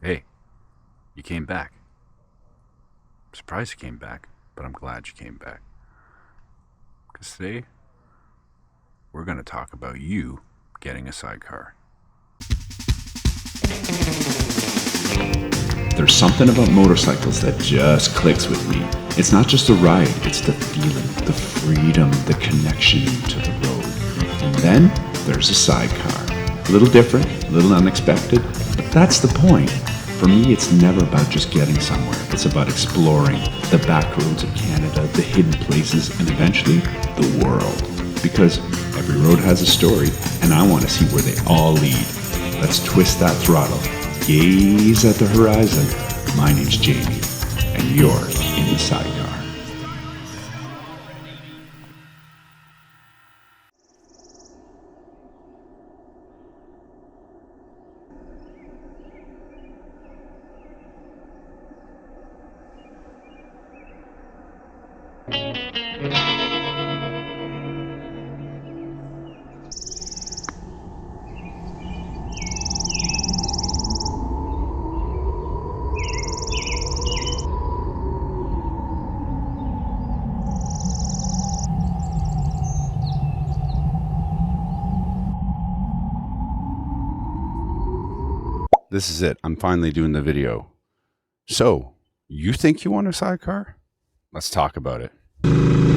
Hey, you came back. I'm surprised you came back, but I'm glad you came back. Because today, we're going to talk about you getting a sidecar. There's something about motorcycles that just clicks with me. It's not just a ride, it's the feeling, the freedom, the connection to the road. And then there's a sidecar. A little different, a little unexpected, but that's the point. For me, it's never about just getting somewhere. It's about exploring the back roads of Canada, the hidden places, and eventually the world. Because every road has a story, and I want to see where they all lead. Let's twist that throttle. Gaze at the horizon. My name's Jamie, and you're in the Sidecar. This is it. I'm finally doing the video. So, you think you want a sidecar? Let's talk about it.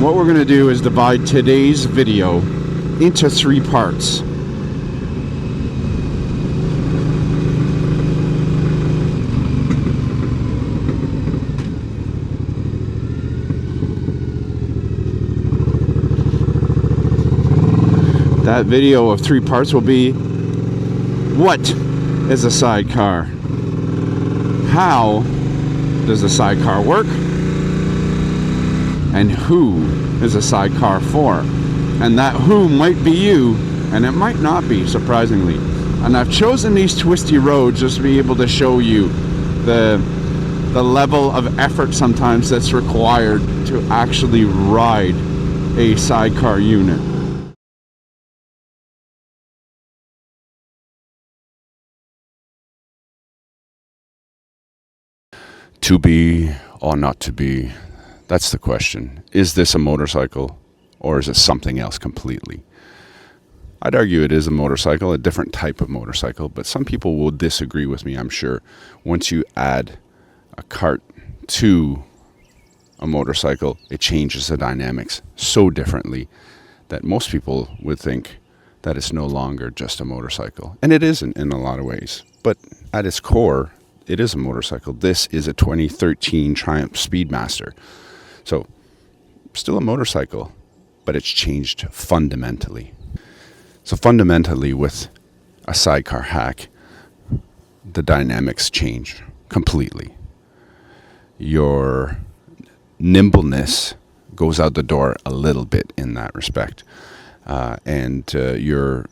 What we're going to do is divide today's video into 3 parts. That video of 3 parts will be: what is a sidecar? How does a sidecar work? And who is a sidecar for? And that who might be you, and it might not be, surprisingly. And I've chosen these twisty roads just to be able to show you the level of effort sometimes that's required to actually ride a sidecar unit. To be or not to be? That's the question. Is this a motorcycle or is it something else completely? I'd argue it is a motorcycle, a different type of motorcycle, but some people will disagree with me, I'm sure. Once you add a cart to a motorcycle, it changes the dynamics so differently that most people would think that it's no longer just a motorcycle. And it isn't in a lot of ways, but at its core, it is a motorcycle. This is a 2013 Triumph Speedmaster. So, still a motorcycle, but it's changed fundamentally. So fundamentally, with a sidecar hack, the dynamics change completely. Your nimbleness goes out the door a little bit in that respect. And you're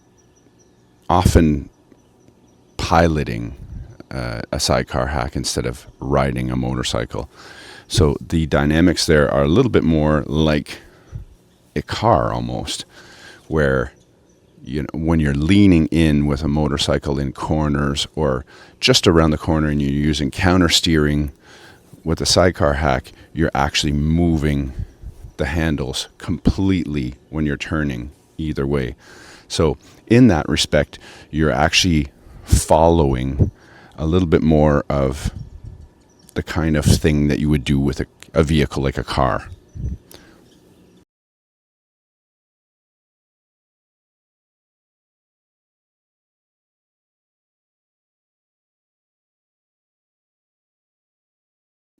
often piloting a sidecar hack instead of riding a motorcycle. So the dynamics there are a little bit more like a car almost, where when you're leaning in with a motorcycle in corners or just around the corner and you're using counter steering, with a sidecar hack, you're actually moving the handles completely when you're turning either way. So in that respect, you're actually following a little bit more of the kind of thing that you would do with a vehicle like a car.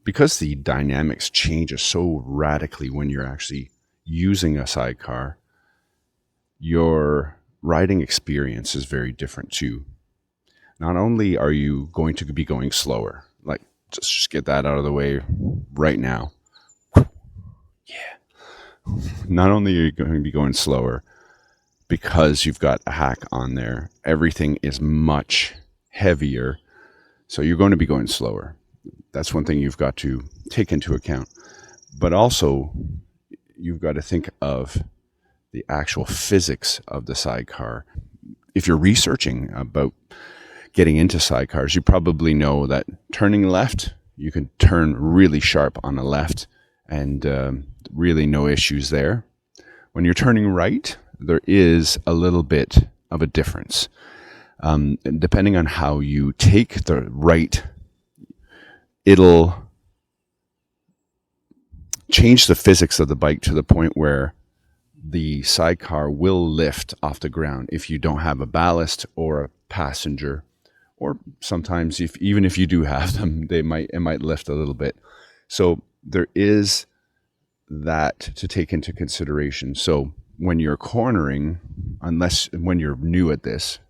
Because the dynamics changes so radically when you're actually using a sidecar, your riding experience is very different too. Not only are you going to be going slower, like just get that out of the way right now. Yeah. Not only are you going to be going slower because you've got a hack on there, everything is much heavier. So you're going to be going slower. That's one thing you've got to take into account. But also, you've got to think of the actual physics of the sidecar. If you're researching about getting into sidecars, you probably know that turning left, you can turn really sharp on the left, and really no issues there. When you're turning right, there is a little bit of a difference. Depending on how you take the right, it'll change the physics of the bike to the point where the sidecar will lift off the ground if you don't have a ballast or a passenger, or sometimes even if you do have them, it might lift a little bit. So there is that to take into consideration. So when you're cornering, when you're new at this,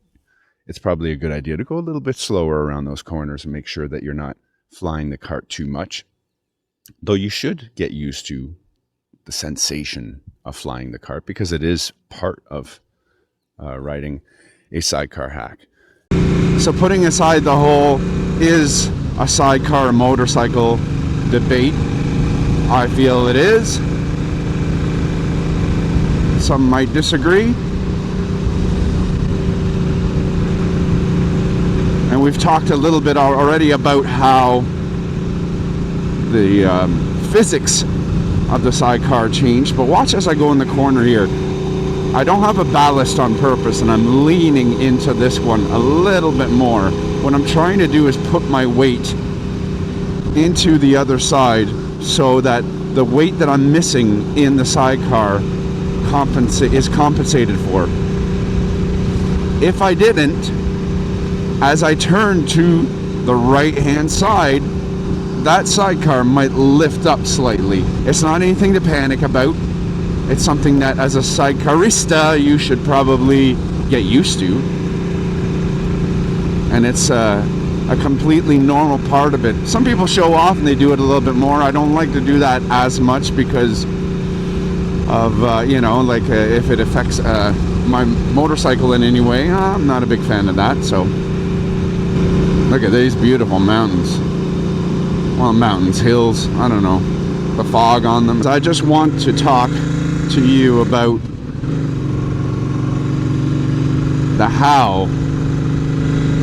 it's probably a good idea to go a little bit slower around those corners and make sure that you're not flying the cart too much. Though you should get used to the sensation of flying the cart, because it is part of riding a sidecar hack. So putting aside the whole is a sidecar a motorcycle debate, I feel it is. Some might disagree. And we've talked a little bit already about how the physics of the sidecar changed, but watch as I go in the corner here. I don't have a ballast on purpose, and I'm leaning into this one a little bit more. What I'm trying to do is put my weight into the other side so that the weight that I'm missing in the sidecar is compensated for. If I didn't, as I turn to the right hand side, that sidecar might lift up slightly. It's not anything to panic about. It's something that as a sidecarista you should probably get used to. And it's a completely normal part of it. Some people show off and they do it a little bit more. I don't like to do that as much because of, if it affects my motorcycle in any way. I'm not a big fan of that. So look at these beautiful mountains. Well, mountains, hills, I don't know, the fog on them. I just want to talk to you about the how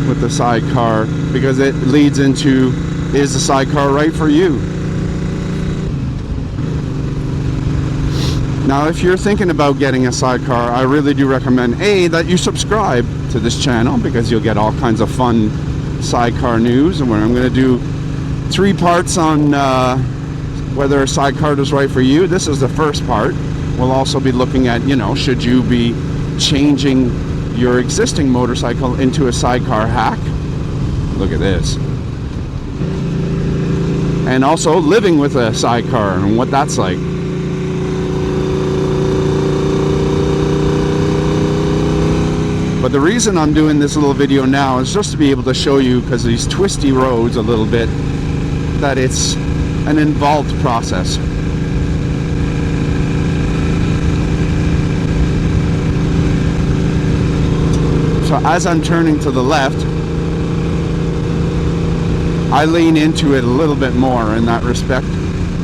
with the sidecar, because it leads into, is the sidecar right for you? Now, if you're thinking about getting a sidecar, I really do recommend that you subscribe to this channel, because you'll get all kinds of fun sidecar news, and where I'm going to do 3 parts on whether a sidecar is right for you. This is the first part. We'll also be looking at, should you be changing your existing motorcycle into a sidecar hack? Look at this. And also living with a sidecar and what that's like. But the reason I'm doing this little video now is just to be able to show you, because these twisty roads a little bit, that it's an involved process. So as I'm turning to the left, I lean into it a little bit more in that respect,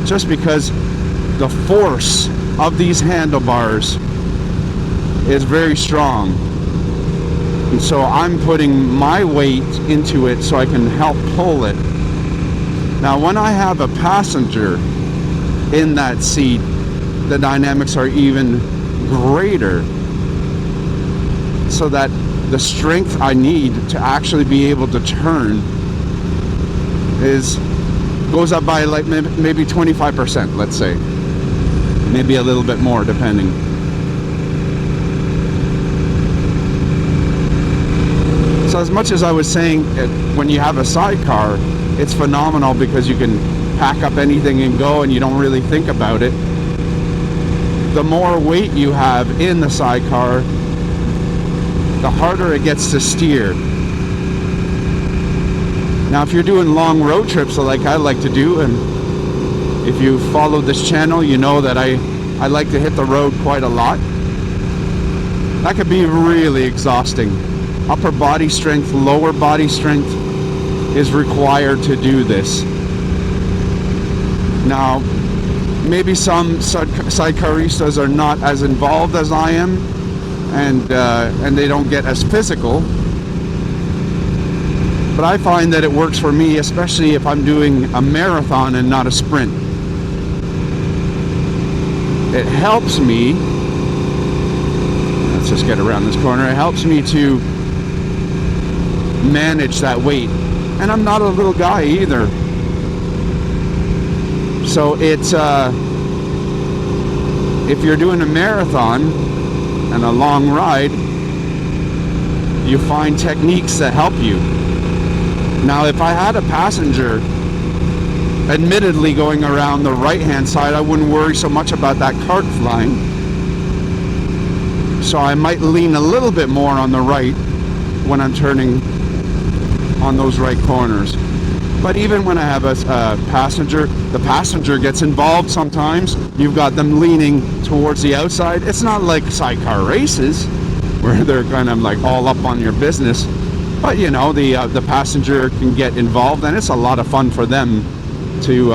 just because the force of these handlebars is very strong. And so I'm putting my weight into it so I can help pull it. Now, when I have a passenger in that seat, the dynamics are even greater, so that the strength I need to actually be able to turn goes up by like maybe 25%, let's say. Maybe a little bit more, depending. So as much as I was saying, when you have a sidecar, it's phenomenal because you can pack up anything and go, and you don't really think about it. The more weight you have in the sidecar, the harder it gets to steer. Now, if you're doing long road trips like I like to do, and if you follow this channel, you know that I like to hit the road quite a lot. That could be really exhausting. Upper body strength, lower body strength is required to do this. Now, maybe some sidecaristas are not as involved as I am, and they don't get as physical. but I find that it works for me, especially if I'm doing a marathon and not a sprint. It helps me, let's just get around this corner, it helps me to manage that weight. And I'm not a little guy either. So it's, if you're doing a marathon and a long ride, you find techniques that help you. Now, if I had a passenger, admittedly going around the right-hand side, I wouldn't worry so much about that cart flying. So I might lean a little bit more on the right when I'm turning on those right corners. But even when I have a passenger, the passenger gets involved sometimes. You've got them leaning towards the outside. It's not like sidecar races where they're kind of like all up on your business. But you know, the passenger can get involved, and it's a lot of fun for them to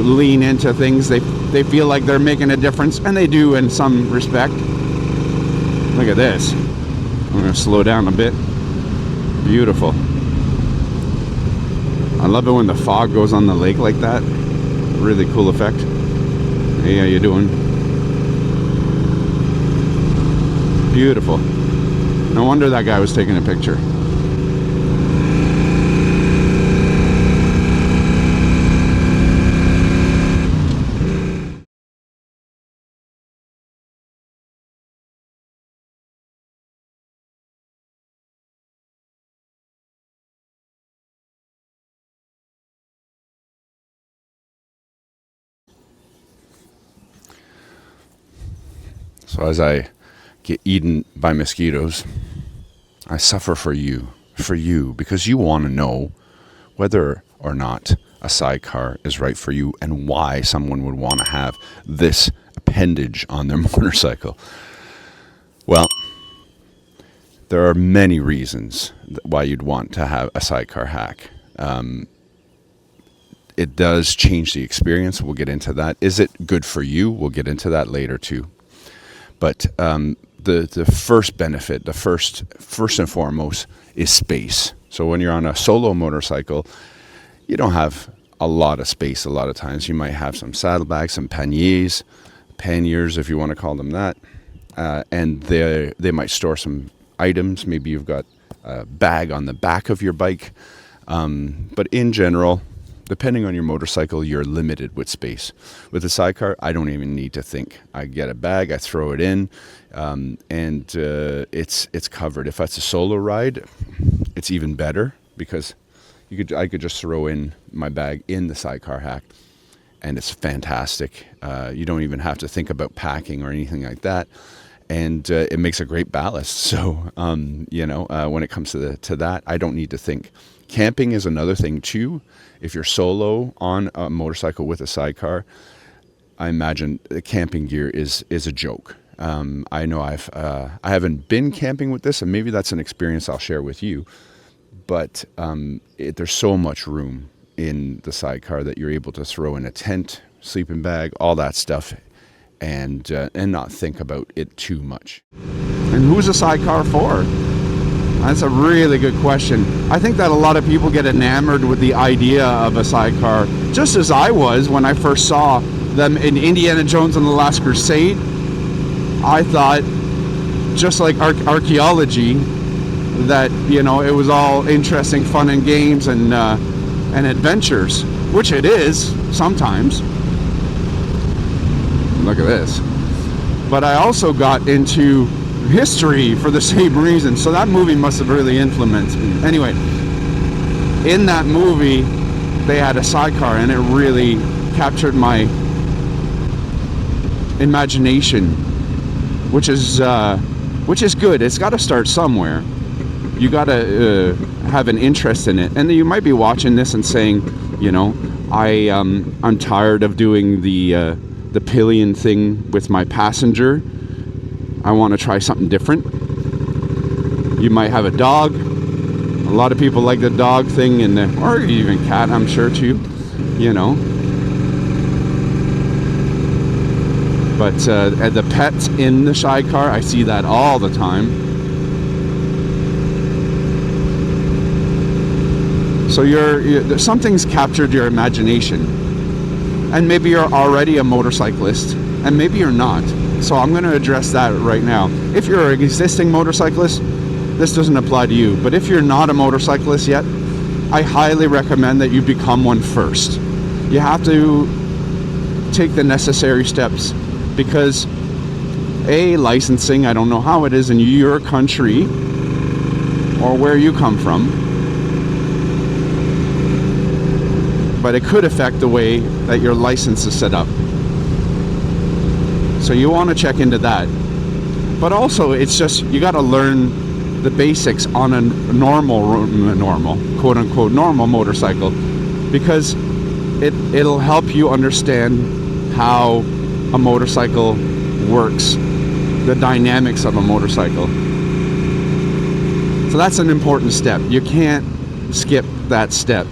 lean into things. They feel like they're making a difference, and they do in some respect. Look at this. I'm going to slow down a bit. Beautiful. I love it when the fog goes on the lake like that. Really cool effect. Hey, how you doing? Beautiful. No wonder that guy was taking a picture. So as I get eaten by mosquitoes, I suffer for you, because you want to know whether or not a sidecar is right for you and why someone would want to have this appendage on their motorcycle. Well, there are many reasons why you'd want to have a sidecar hack. It does change the experience. We'll get into that. Is it good for you? We'll get into that later too. But the first benefit, the first and foremost, is space. So when you're on a solo motorcycle, you don't have a lot of space a lot of times. You might have some saddlebags, some panniers if you want to call them that, and they might store some items. Maybe you've got a bag on the back of your bike. But in general, depending on your motorcycle, you're limited with space. With a sidecar, I don't even need to think. I get a bag, I throw it in, and it's covered. If it's a solo ride, it's even better because I could just throw in my bag in the sidecar hack, and it's fantastic. You don't even have to think about packing or anything like that, and it makes a great ballast. So when it comes to that, I don't need to think. Camping is another thing too. If you're solo on a motorcycle with a sidecar, I imagine the camping gear is a joke. I know I haven't been camping with this, and maybe that's an experience I'll share with you. But there's so much room in the sidecar that you're able to throw in a tent, sleeping bag, all that stuff, and not think about it too much. And who's a sidecar for? That's a really good question. I think that a lot of people get enamored with the idea of a sidecar, just as I was when I first saw them in Indiana Jones and the Last Crusade. I thought, just like archaeology, that it was all interesting fun and games and adventures, which it is sometimes. Look at this. But I also got into history for the same reason, so that movie must have really influenced me. Anyway, in that movie they had a sidecar, and it really captured my imagination, which is good. It's got to start somewhere. You got to have an interest in it. And you might be watching this and saying, I'm tired of doing the pillion thing with my passenger. I want to try something different. You might have a dog. A lot of people like the dog thing, or even cat, I'm sure too. But the pets in the sidecar, I see that all the time. So something's captured your imagination, and maybe you're already a motorcyclist, and maybe you're not. So I'm going to address that right now. If you're an existing motorcyclist, this doesn't apply to you. But if you're not a motorcyclist yet, I highly recommend that you become one first. You have to take the necessary steps, because licensing, I don't know how it is in your country or where you come from, but it could affect the way that your license is set up. So you want to check into that. But also, it's just, you got to learn the basics on a normal quote unquote normal motorcycle, because it'll help you understand how a motorcycle works, the dynamics of a motorcycle. So that's an important step. You can't skip that step.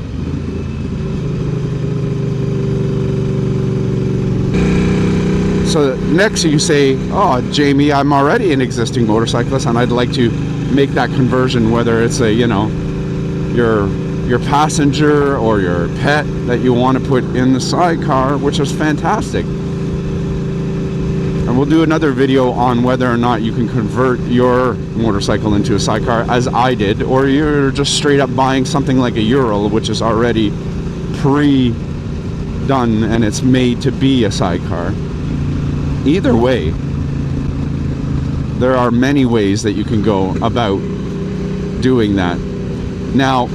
So next you say, oh, Jamie, I'm already an existing motorcyclist and I'd like to make that conversion, whether it's a, your passenger or your pet that you want to put in the sidecar, which is fantastic. And we'll do another video on whether or not you can convert your motorcycle into a sidecar, as I did, or you're just straight up buying something like a Ural, which is already pre-done and it's made to be a sidecar. Either way, there are many ways that you can go about doing that. Now,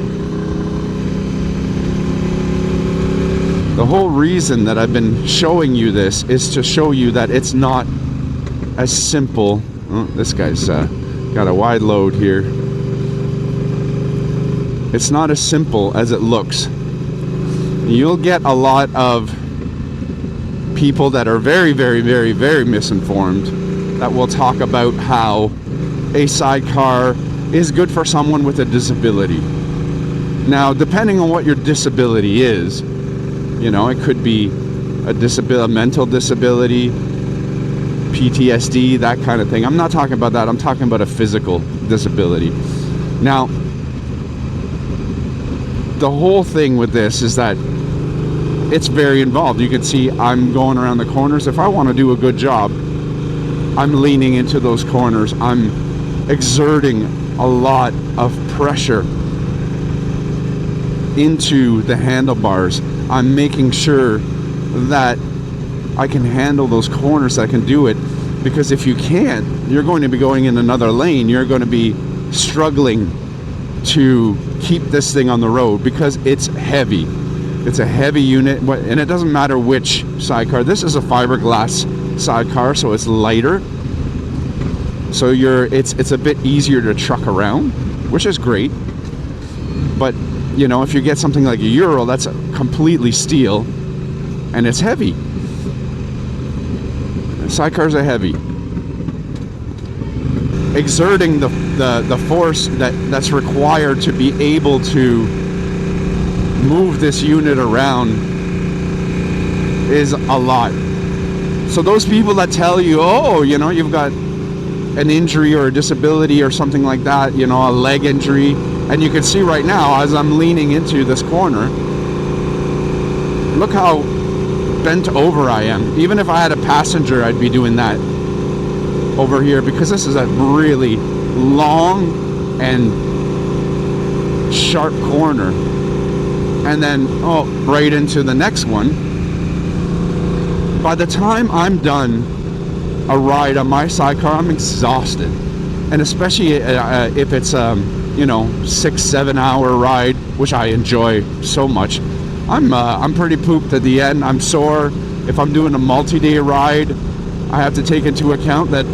the whole reason that I've been showing you this is to show you that it's not as simple. Oh, this guy's got a wide load here. It's not as simple as it looks. You'll get a lot of people that are very, very, very, very misinformed that will talk about how a sidecar is good for someone with a disability. Now, depending on what your disability is, it could be a mental disability, PTSD, that kind of thing. I'm not talking about that. I'm talking about a physical disability. Now, the whole thing with this is that it's very involved. You can see I'm going around the corners. If I want to do a good job, I'm leaning into those corners. I'm exerting a lot of pressure into the handlebars. I'm making sure that I can handle those corners, that I can do it. Because if you can't, you're going to be going in another lane. You're going to be struggling to keep this thing on the road because it's heavy. It's a heavy unit, and it doesn't matter which sidecar. This is a fiberglass sidecar, so it's lighter. So it's a bit easier to truck around, which is great. But if you get something like a Ural, that's completely steel, and it's heavy. Sidecars are heavy. Exerting the force that's required to be able to move this unit around is a lot. So those people that tell you, you've got an injury or a disability or something like that, a leg injury, and you can see right now as I'm leaning into this corner, look how bent over I am. Even if I had a passenger, I'd be doing that over here, because this is a really long and sharp corner. And then right into the next one. By the time I'm done a ride on my sidecar, I'm exhausted, and especially if it's 6-7 hour ride, which I enjoy so much. I'm pretty pooped at the end. I'm sore. If I'm doing a multi-day ride, I have to take into account that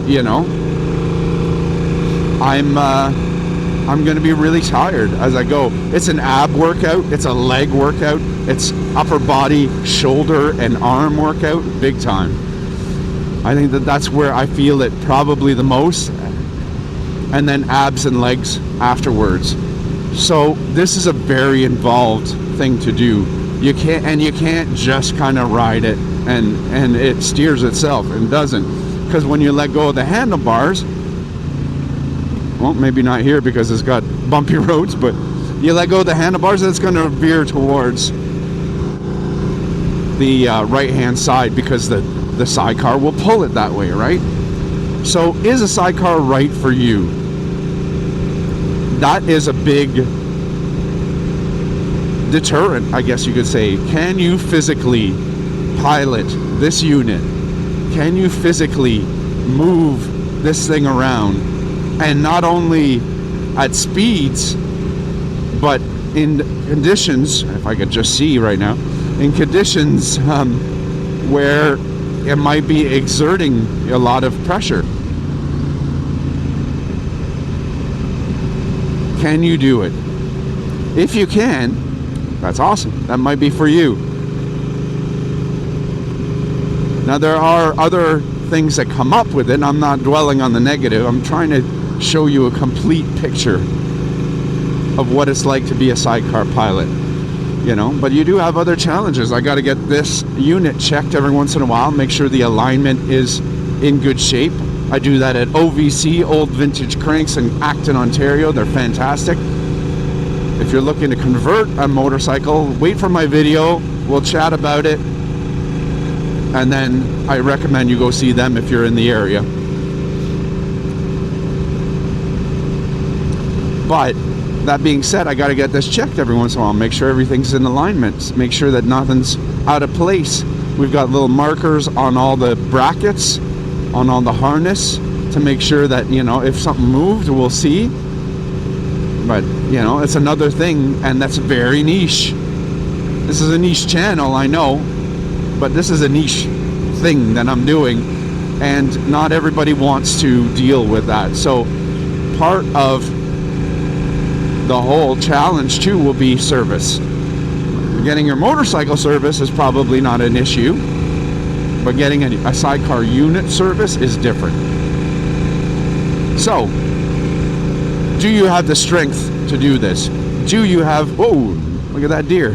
I'm going to be really tired as I go. It's an ab workout. It's a leg workout. It's upper body, shoulder, and arm workout, big time. I think that's where I feel it probably the most. And then abs and legs afterwards. So this is a very involved thing to do. You can't just kind of ride it and it steers itself, and doesn't. Because when you let go of the handlebars, well, maybe not here because it's got bumpy roads, but You let go of the handlebars, it's going to veer towards the right-hand side because the sidecar will pull it that way, right? So is a sidecar right for you? That is a big deterrent, I guess you could say. Can you physically pilot this unit? Can you physically move this thing around? And not only at speeds, but in conditions, if I could just see right now, in conditions where it might be exerting a lot of pressure. Can you do it? If you can, that's awesome. That might be for you. Now there are other things that come up with it, and I'm not dwelling on the negative. I'm trying to show you a complete picture of what it's like to be a sidecar pilot. You know, but you do have other challenges. I got to get this unit checked every once in a while, make sure the alignment is in good shape. I do that at OVC, Old Vintage Cranks, in Acton, Ontario. They're fantastic. If you're looking to convert a motorcycle, wait for my video. We'll chat about it. And then I recommend you go see them if you're in the area. But that being said, I got to get this checked every once in a while. Make sure everything's in alignment. Make sure that nothing's out of place. We've got little markers on all the brackets, on all the harness, to make sure that, you know, if something moved, we'll see. But, you know, it's another thing, and that's very niche. This is a niche channel, I know, but this is a niche thing that I'm doing, and not everybody wants to deal with that. So part of the whole challenge too will be service. Getting your motorcycle service is probably not an issue, but getting a sidecar unit service is different. So, do you have the strength to do this? Do you have, whoa, look at that deer.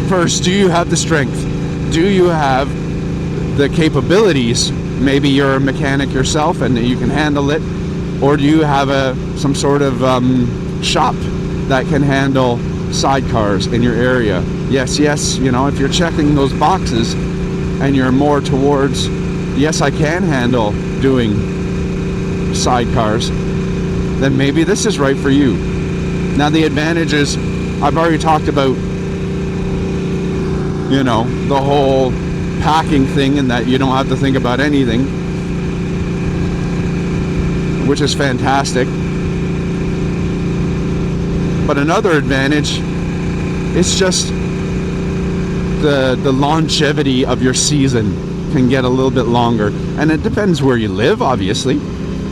First, do you have the strength? Do you have the capabilities? Maybe you're a mechanic yourself and you can handle it. Or do you have some sort of shop that can handle sidecars in your area? Yes, you know, if you're checking those boxes and you're more towards, yes, I can handle doing sidecars, then maybe this is right for you. Now the advantages, I've already talked about, you know, the whole packing thing, and that you don't have to think about anything, which is fantastic. But another advantage is just the longevity of your season can get a little bit longer, and it depends where you live, obviously.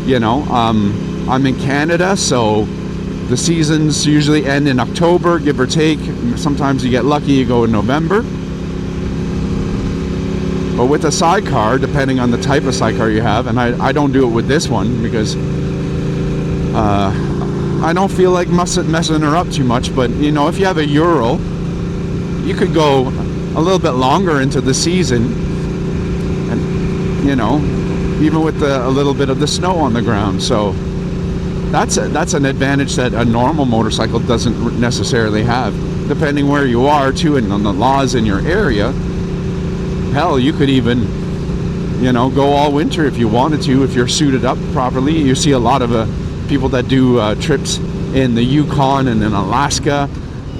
You know, I'm in Canada, so the seasons usually end in October, give or take. Sometimes you get lucky, you go in November. But with a sidecar, depending on the type of sidecar you have, and I don't do it with this one because I don't feel like messing her up too much. But, you know, if you have a Ural, you could go a little bit longer into the season, and, you know, even with a little bit of the snow on the ground. So that's an advantage that a normal motorcycle doesn't necessarily have, depending where you are too, and on the laws in your area. Hell, you could even, you know, go all winter if you wanted to, if you're suited up properly. You see a lot of people that do trips in the Yukon and in Alaska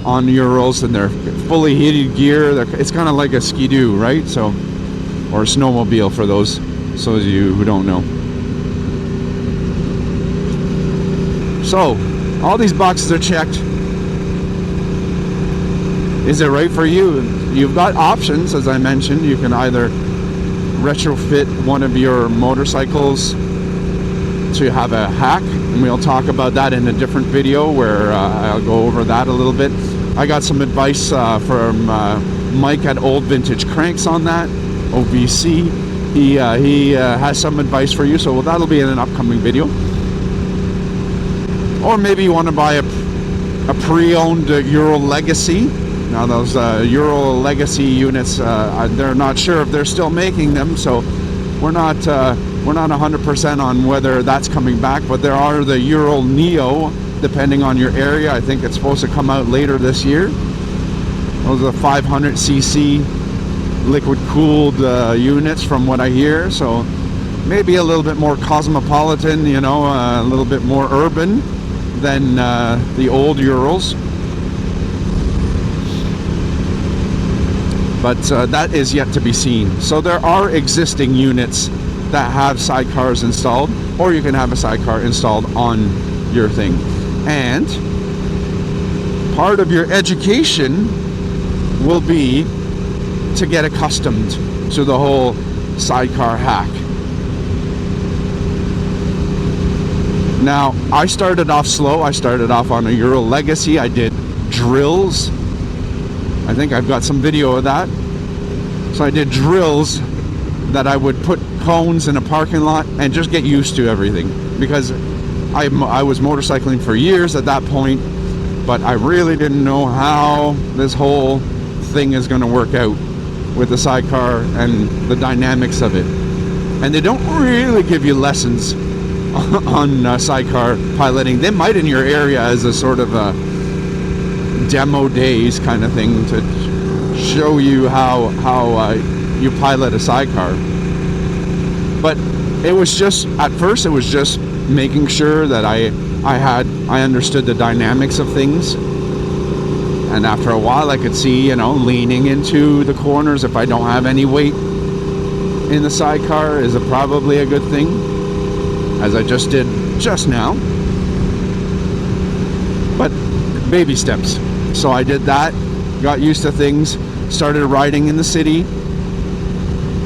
on Urals, and they're fully heated gear. It's kind of like a Ski-Doo, right? So, or a snowmobile for those of you who don't know. So, all these boxes are checked. Is it right for you? You've got options, as I mentioned. You can either retrofit one of your motorcycles to have a hack, and we'll talk about that in a different video where I'll go over that a little bit. I got some advice from Mike at Old Vintage Cranks on that, OVC. He has some advice for you, so that'll be in an upcoming video. Or maybe you want to buy a pre-owned Ural Legacy. Now those Ural Legacy units, they're not sure if they're still making them, so we're not We're not 100% on whether that's coming back, but there are the Ural Neo, depending on your area. I think it's supposed to come out later this year. Those are 500cc liquid-cooled units from what I hear, so maybe a little bit more cosmopolitan, you know, a little bit more urban than the old Urals. But that is yet to be seen. So there are existing units that have sidecars installed, or you can have a sidecar installed on your thing. And part of your education will be to get accustomed to the whole sidecar hack. Now, I started off slow. I started off on a Ural Legacy. I did drills. I think I've got some video of that. So I did drills that I would put cones in a parking lot and just get used to everything, because I was motorcycling for years at that point, but I really didn't know how this whole thing is going to work out with the sidecar and the dynamics of it. And they don't really give you lessons on sidecar piloting. They might in your area as a sort of a demo days kind of thing to show you how you pilot a sidecar. But it was just, at first it was just making sure that I understood the dynamics of things. And after a while I could see, you know, leaning into the corners if I don't have any weight in the sidecar is probably a good thing, as I just did just now. But baby steps. So I did that, got used to things, started riding in the city,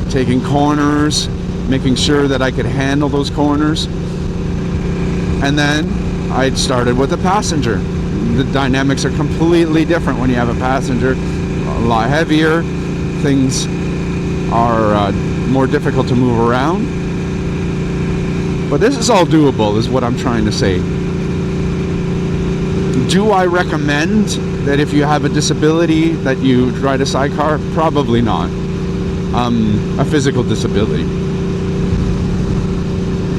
taking corners, making sure that I could handle those corners. And then I started with a passenger. The dynamics are completely different when you have a passenger. A lot heavier. Things are more difficult to move around. But this is all doable, is what I'm trying to say. Do I recommend that if you have a disability that you ride a sidecar? Probably not. A physical disability.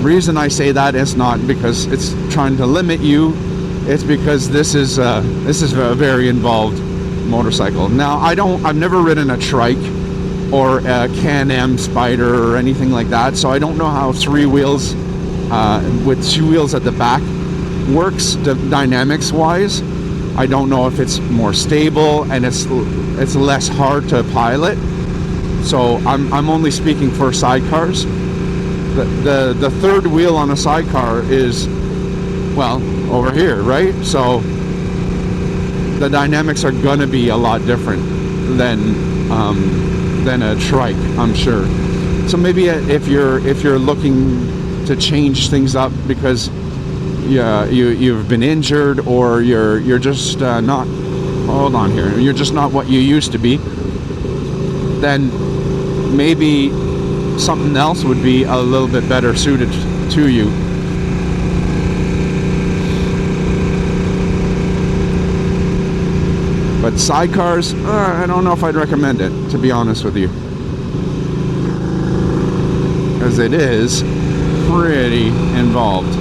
Reason I say that is not because it's trying to limit you. It's because this is a very involved motorcycle. Now I've never ridden a trike or a Can-Am Spider or anything like that, so I don't know how three wheels with two wheels at the back works dynamics wise. I don't know if it's more stable and it's less hard to pilot. So I'm only speaking for sidecars. The third wheel on a sidecar is, well, over here, right? So the dynamics are gonna be a lot different than a trike, I'm sure. So maybe if you're looking to change things up because you've been injured, or you're just not, hold on here, you're just not what you used to be, then maybe something else would be a little bit better suited to you. But sidecars, I don't know if I'd recommend it, to be honest with you, because it is pretty involved.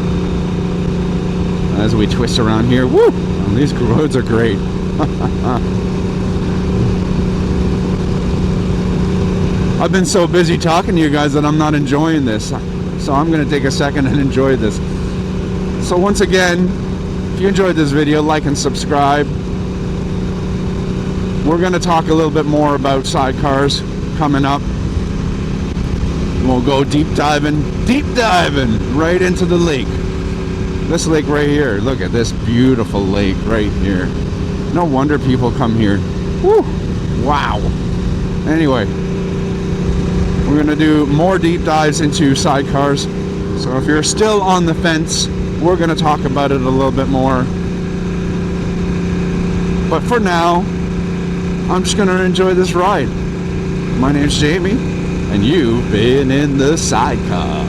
As we twist around here, woo! These roads are great. I've been so busy talking to you guys that I'm not enjoying this. So I'm going to take a second and enjoy this. So once again, if you enjoyed this video, like and subscribe. We're going to talk a little bit more about sidecars coming up. We'll go deep diving right into the lake. This lake right here. Look at this beautiful lake right here. No wonder people come here. Woo! Wow. Anyway, we're going to do more deep dives into sidecars. So if you're still on the fence, we're going to talk about it a little bit more. But for now, I'm just going to enjoy this ride. My name's Jamie, and you've been in the sidecar.